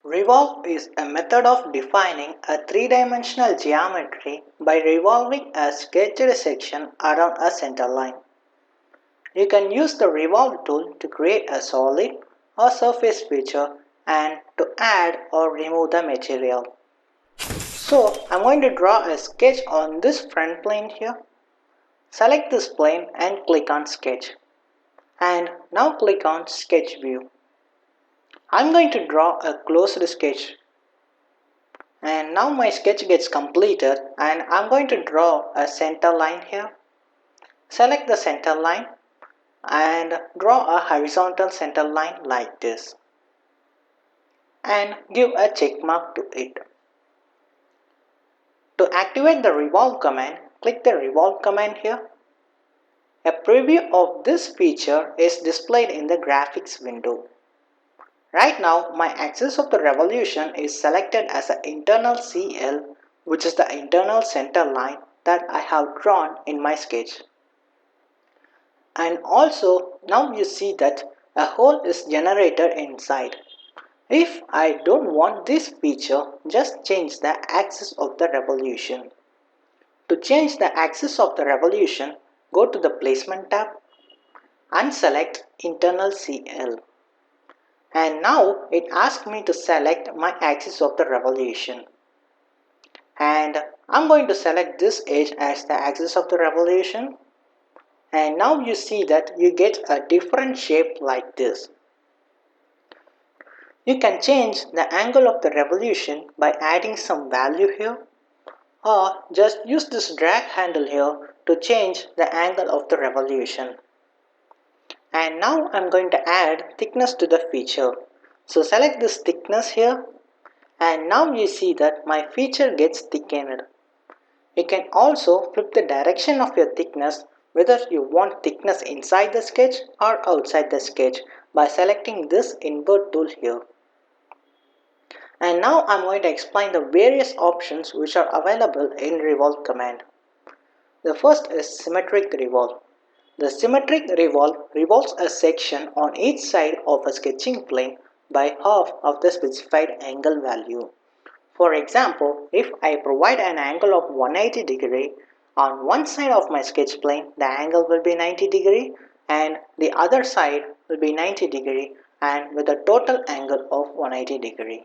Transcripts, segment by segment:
Revolve is a method of defining a three-dimensional geometry by revolving a sketched section around a centerline. You can use the Revolve tool to create a solid or surface feature and to add or remove the material. So I'm going to draw a sketch on this front plane here. Select this plane and click on Sketch. And now click on Sketch View. I'm going to draw a closed sketch. And now my sketch gets completed and I'm going to draw a center line here. Select the center line and draw a horizontal center line like this. And give a check mark to it. To activate the Revolve command, click the Revolve command here. A preview of this feature is displayed in the graphics window. Right now, my axis of the revolution is selected as an internal CL, which is the internal center line that I have drawn in my sketch. And also, now you see that a hole is generated inside. If I don't want this feature, just change the axis of the revolution. To change the axis of the revolution, go to the Placement tab, unselect Internal CL. And now it asks me to select my axis of the revolution. And I'm going to select this edge as the axis of the revolution. And now you see that you get a different shape like this. You can change the angle of the revolution by adding some value here, or just use this drag handle here to change the angle of the revolution. And now I'm going to add thickness to the feature. So select this thickness here, and now you see that my feature gets thickened. You can also flip the direction of your thickness, whether you want thickness inside the sketch or outside the sketch, by selecting this invert tool here. And now I'm going to explain the various options which are available in Revolve command. The first is Symmetric Revolve. The Symmetric Revolve revolves a section on each side of a sketching plane by half of the specified angle value. For example, if I provide an angle of 180 degree, on one side of my sketch plane the angle will be 90 degree and the other side will be 90 degree and with a total angle of 180 degree.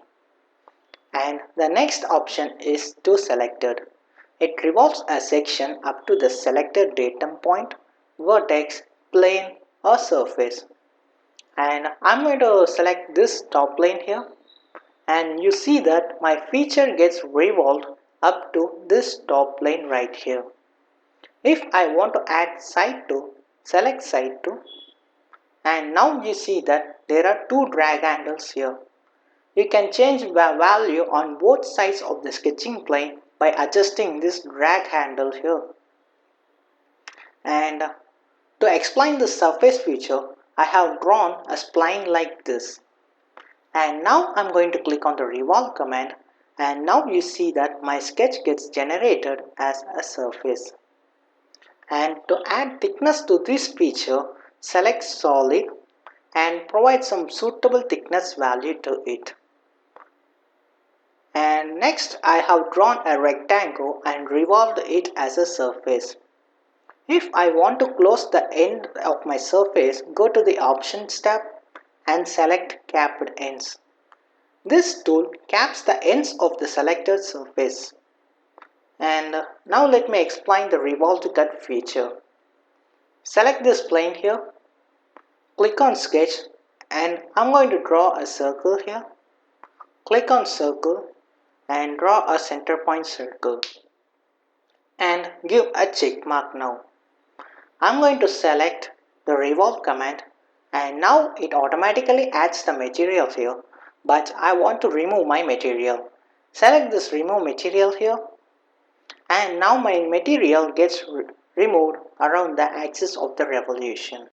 And the next option is to selected. It revolves a section up to the selected datum point, vertex, plane or surface. And I'm going to select this top plane here, and you see that my feature gets revolved up to this top plane right here. If I want to add side to, select side to, and now you see that there are two drag handles here. You can change the value on both sides of the sketching plane by adjusting this drag handle here. And to explain the surface feature, I have drawn a spline like this. And now I'm going to click on the Revolve command, and now you see that my sketch gets generated as a surface. And to add thickness to this feature, select solid and provide some suitable thickness value to it. And next I have drawn a rectangle and revolved it as a surface. If I want to close the end of my surface, go to the Options tab and select Capped Ends. This tool caps the ends of the selected surface. And now let me explain the Revolved Cut feature. Select this plane here, click on Sketch, and I'm going to draw a circle here. Click on Circle and draw a center point circle. And give a check mark now. I'm going to select the Revolve command, and now it automatically adds the material here, but I want to remove my material. Select this Remove Material here, and now my material gets removed around the axis of the revolution.